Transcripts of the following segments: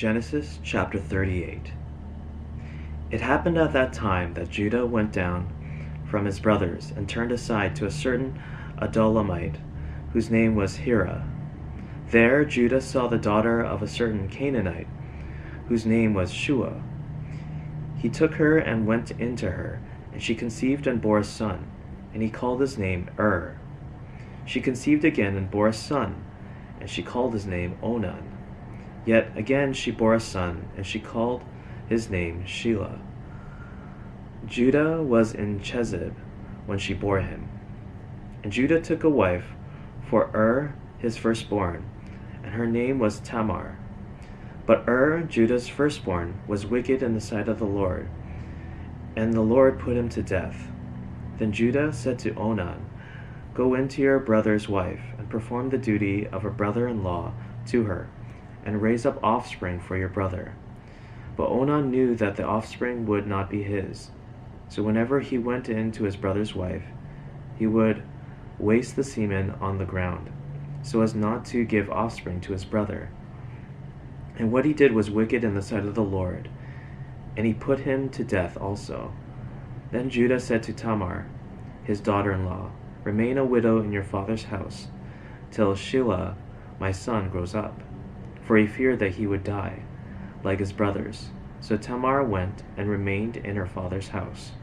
Genesis chapter 38. It happened at that time that Judah went down from his brothers and turned aside to a certain Adullamite, whose name was Hira. There Judah saw the daughter of a certain Canaanite, whose name was Shua. He took her and went into her, and she conceived and bore a son, and he called his name She conceived again and bore a son, and she called his name Onan. Yet again she bore a son, and she called his name Shelah. Judah was in Chezib when she bore him. And Judah took a wife for his firstborn, and her name was Tamar. But Judah's firstborn, was wicked in the sight of the Lord, and the Lord put him to death. Then Judah said to Onan, "Go in to your brother's wife, and perform the duty of a brother-in-law to her, and raise up offspring for your brother." But Onan knew that the offspring would not be his. So whenever he went in to his brother's wife, he would waste the semen on the ground, so as not to give offspring to his brother. And what he did was wicked in the sight of the Lord, and he put him to death also. Then Judah said to Tamar, his daughter-in-law, "Remain a widow in your father's house, till Shelah, my son, grows up." For he feared that he would die, like his brothers. So Tamar went and remained in her father's house.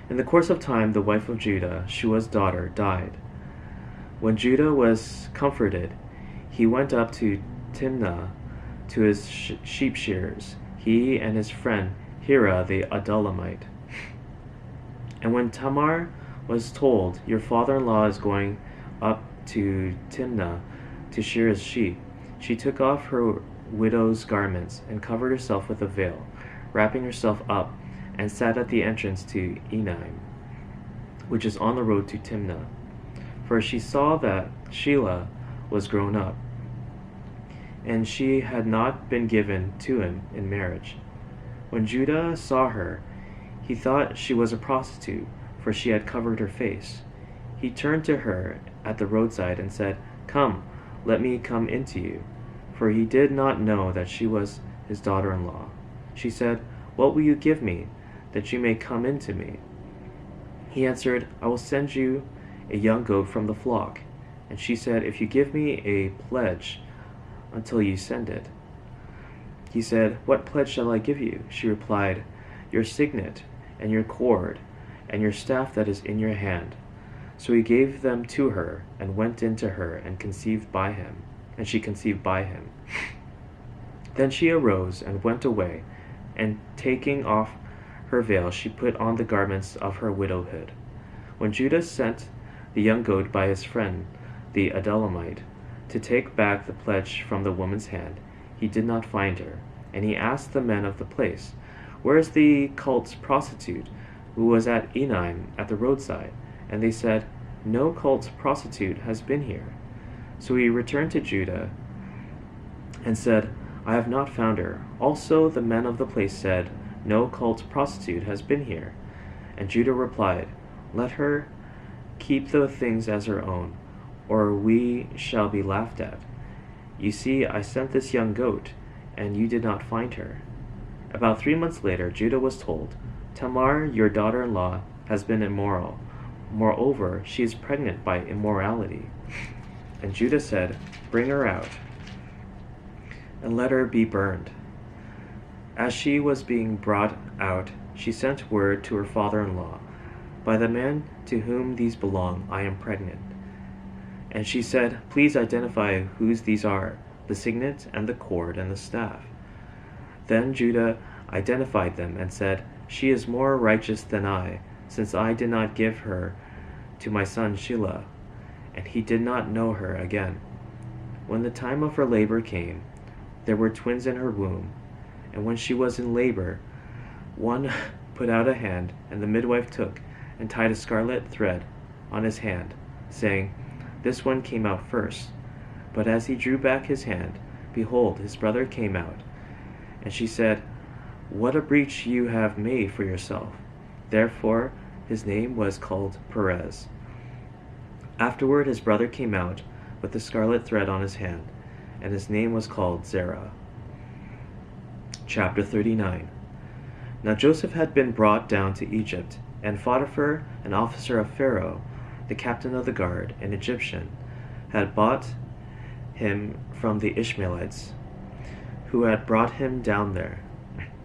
In the course of time, the wife of Judah, Shua's daughter, died. When Judah was comforted, he went up to Timnah to his sheep shearers, he and his friend Hira the Adullamite. And when Tamar was told, "Your father-in-law is going up to Timnah to shear his sheep," she took off her widow's garments and covered herself with a veil, wrapping herself up, and sat at the entrance to Enaim, which is on the road to Timnah. For she saw that Shelah was grown up, and she had not been given to him in marriage. When Judah saw her, he thought she was a prostitute, for she had covered her face. He turned to her at the roadside and said, "Come, let me come into you," for he did not know that she was his daughter-in-law. She said, "What will you give me, that you may come in to me?" He answered, "I will send you a young goat from the flock." And she said, "If you give me a pledge until you send it." He said, "What pledge shall I give you?" She replied, "Your signet, and your cord, and your staff that is in your hand." So he gave them to her, and went in to her, and conceived by him. And she conceived by him. Then she arose and went away, and taking off her veil, she put on the garments of her widowhood. When Judah sent the young goat by his friend, the Adullamite, to take back the pledge from the woman's hand, he did not find her. And he asked the men of the place, "Where is the cult's prostitute, who was at Enaim at the roadside?" And they said, "No cult's prostitute has been here." So he returned to Judah and said, "I have not found her." Also the men of the place said, "No cult's prostitute has been here." And Judah replied, "Let her keep the things as her own, or we shall be laughed at. You see, I sent this young goat, and you did not find her." About 3 months later, Judah was told, "Tamar, your daughter-in-law, has been immoral. Moreover, she is pregnant by immorality." And Judah said, "Bring her out, and let her be burned." As she was being brought out, she sent word to her father-in-law, "By the man to whom these belong, I am pregnant." And she said, "Please identify whose these are, the signet and the cord and the staff." Then Judah identified them and said, "She is more righteous than I, since I did not give her to my son Shelah." And he did not know her again. When the time of her labor came, there were twins in her womb. And when she was in labor, one put out a hand, and the midwife took and tied a scarlet thread on his hand, saying, "This one came out first." But as he drew back his hand, behold, his brother came out. And she said, "What a breach you have made for yourself." Therefore his name was called Perez. Afterward his brother came out with the scarlet thread on his hand, and his name was called Zerah. Chapter 39. Now Joseph had been brought down to Egypt, and Potiphar, an officer of Pharaoh, the captain of the guard, an Egyptian, had bought him from the Ishmaelites, who had brought him down there.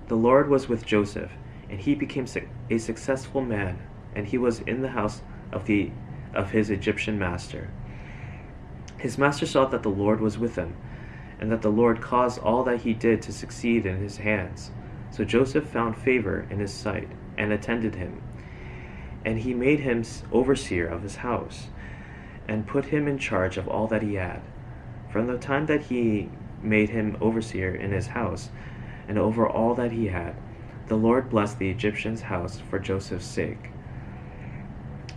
The Lord was with Joseph, and he became a successful man, and he was in the house of his Egyptian master. His master saw that the Lord was with him, and that the Lord caused all that he did to succeed in his hands. So Joseph found favor in his sight, and attended him. And he made him overseer of his house, and put him in charge of all that he had. From the time that he made him overseer in his house, and over all that he had, the Lord blessed the Egyptian's house for Joseph's sake.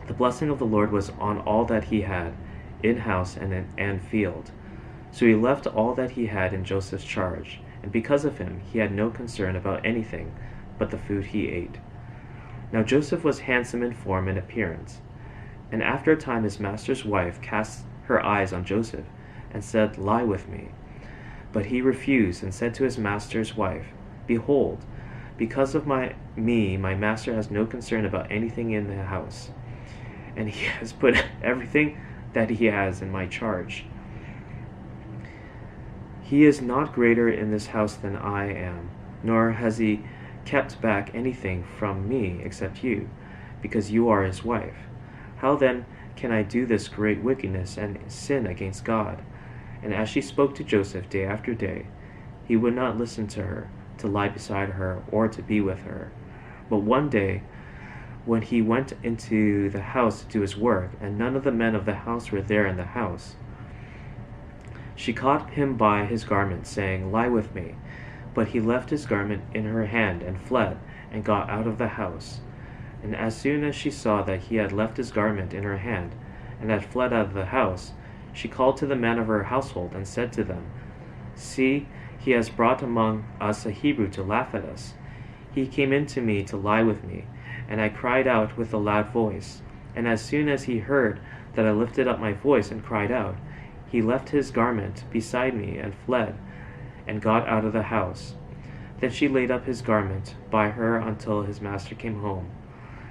The blessing of the Lord was on all that he had, in house and field. So he left all that he had in Joseph's charge, and because of him he had no concern about anything but the food he ate. Now Joseph was handsome in form and appearance, and after a time his master's wife cast her eyes on Joseph, and said, "Lie with me." But he refused, and said to his master's wife, "Behold, because of my master has no concern about anything in the house, and he has put everything that he has in my charge. He is not greater in this house than I am, nor has he kept back anything from me except you, because you are his wife. How then can I do this great wickedness and sin against God?" And as she spoke to Joseph day after day, he would not listen to her, to lie beside her, or to be with her. But one day, when he went into the house to do his work, and none of the men of the house were there in the house, she caught him by his garment, saying, "Lie with me." But he left his garment in her hand, and fled, and got out of the house. And as soon as she saw that he had left his garment in her hand, and had fled out of the house, she called to the men of her household, and said to them, "See, he has brought among us a Hebrew to laugh at us. He came in to me to lie with me, and I cried out with a loud voice. And as soon as he heard that I lifted up my voice and cried out, he left his garment beside me and fled, and got out of the house. Then she laid up his garment by her until his master came home.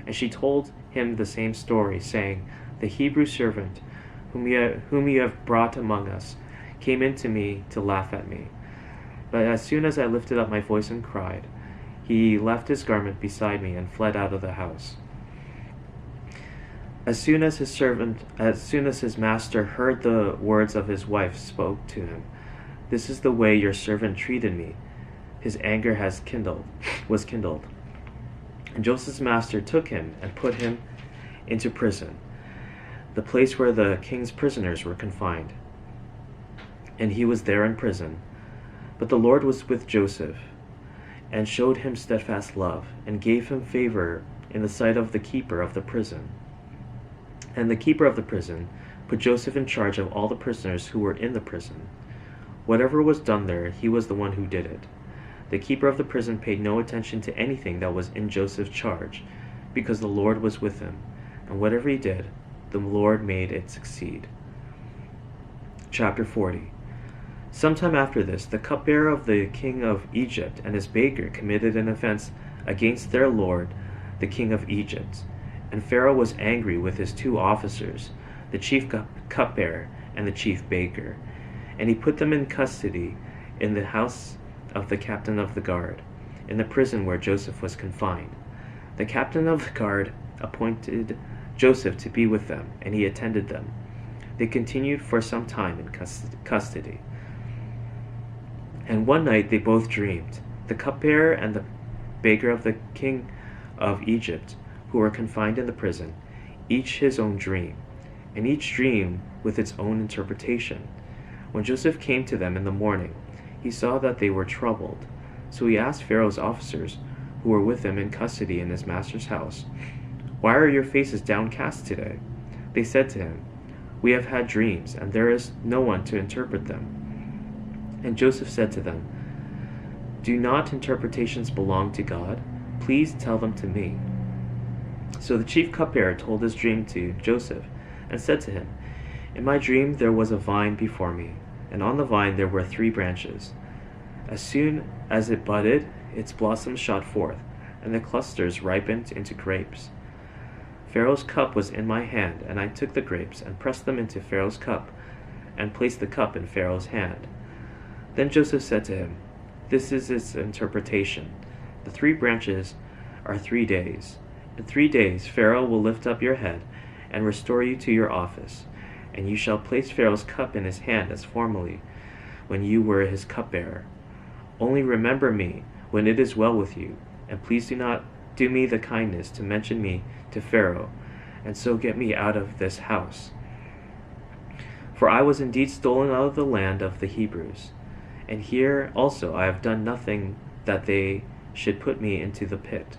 And she told him the same story, saying, "The Hebrew servant whom you have brought among us came in to me to laugh at me. But as soon as I lifted up my voice and cried, he left his garment beside me and fled out of the house." As soon as his master heard the words of his wife spoke to him, "This is the way your servant treated me," his anger was kindled. And Joseph's master took him and put him into prison, the place where the king's prisoners were confined. And he was there in prison. But the Lord was with Joseph, and showed him steadfast love, and gave him favor in the sight of the keeper of the prison. And the keeper of the prison put Joseph in charge of all the prisoners who were in the prison. Whatever was done there, he was the one who did it. The keeper of the prison paid no attention to anything that was in Joseph's charge, because the Lord was with him, and whatever he did, the Lord made it succeed. Chapter 40. Sometime after this, the cupbearer of the king of Egypt and his baker committed an offense against their lord, the king of Egypt. And Pharaoh was angry with his two officers, the chief cupbearer and the chief baker, and he put them in custody in the house of the captain of the guard, in the prison where Joseph was confined. The captain of the guard appointed Joseph to be with them, and he attended them. They continued for some time in custody. And one night they both dreamed, the cupbearer and the baker of the king of Egypt, who were confined in the prison, each his own dream, and each dream with its own interpretation. When Joseph came to them in the morning, he saw that they were troubled. So he asked Pharaoh's officers, who were with him in custody in his master's house, "Why are your faces downcast today?" They said to him, "We have had dreams, and there is no one to interpret them." And Joseph said to them, "Do not interpretations belong to God? Please tell them to me." So the chief cupbearer told his dream to Joseph, and said to him, "In my dream there was a vine before me, and on the vine there were 3 branches. As soon as it budded, its blossoms shot forth, and the clusters ripened into grapes. Pharaoh's cup was in my hand, and I took the grapes and pressed them into Pharaoh's cup, and placed the cup in Pharaoh's hand. Then Joseph said to him, "This is its interpretation. The 3 branches are 3 days. In 3 days Pharaoh will lift up your head and restore you to your office, and you shall place Pharaoh's cup in his hand as formerly, when you were his cupbearer. Only remember me when it is well with you, and please do not do me the kindness to mention me to Pharaoh, and so get me out of this house. For I was indeed stolen out of the land of the Hebrews, and here also I have done nothing that they should put me into the pit."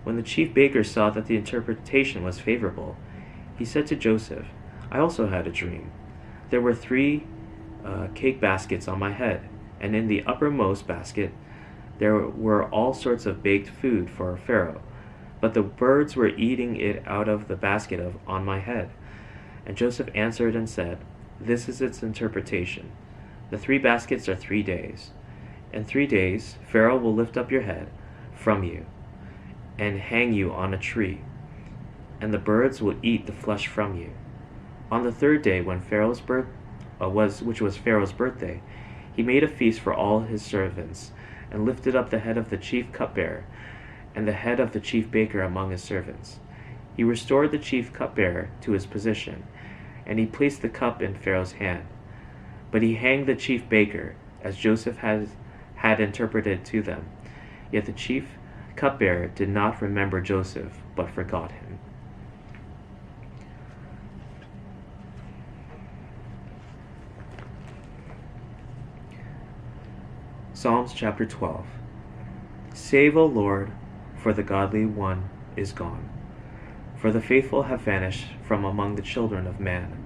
When the chief baker saw that the interpretation was favorable, he said to Joseph, "I also had a dream. There were 3 cake baskets on my head, and in the uppermost basket there were all sorts of baked food for Pharaoh, but the birds were eating it out of the basket on my head." And Joseph answered and said, "This is its interpretation. The 3 baskets are 3 days. In 3 days Pharaoh will lift up your head from you and hang you on a tree, and the birds will eat the flesh from you. On the 3rd day, when which was Pharaoh's birthday, he made a feast for all his servants, and lifted up the head of the chief cupbearer and the head of the chief baker among his servants. He restored the chief cupbearer to his position, and he placed the cup in Pharaoh's hand. But he hanged the chief baker, as Joseph had interpreted to them. Yet the chief cupbearer did not remember Joseph, but forgot him." Psalms chapter 12. Save, O Lord, for the godly one is gone, for the faithful have vanished from among the children of man.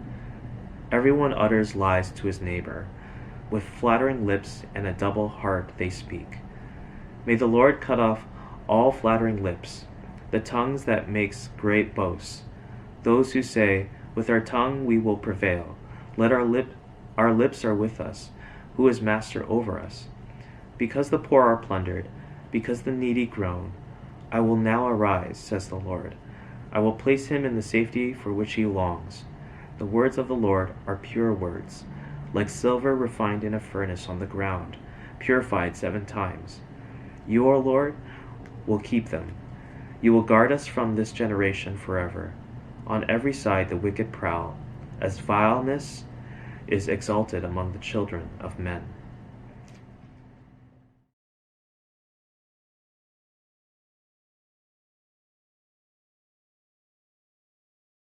Everyone utters lies to his neighbor. With flattering lips and a double heart they speak. May the Lord cut off all flattering lips, the tongues that makes great boasts. Those who say, "With our tongue we will prevail. Let our lips are with us. Who is master over us?" Because the poor are plundered, because the needy groan, I will now arise, says the Lord. I will place him in the safety for which he longs. The words of the Lord are pure words, like silver refined in a furnace on the ground, purified 7 times. You, O Lord, will keep them. You will guard us from this generation forever. On every side the wicked prowl, as vileness is exalted among the children of men.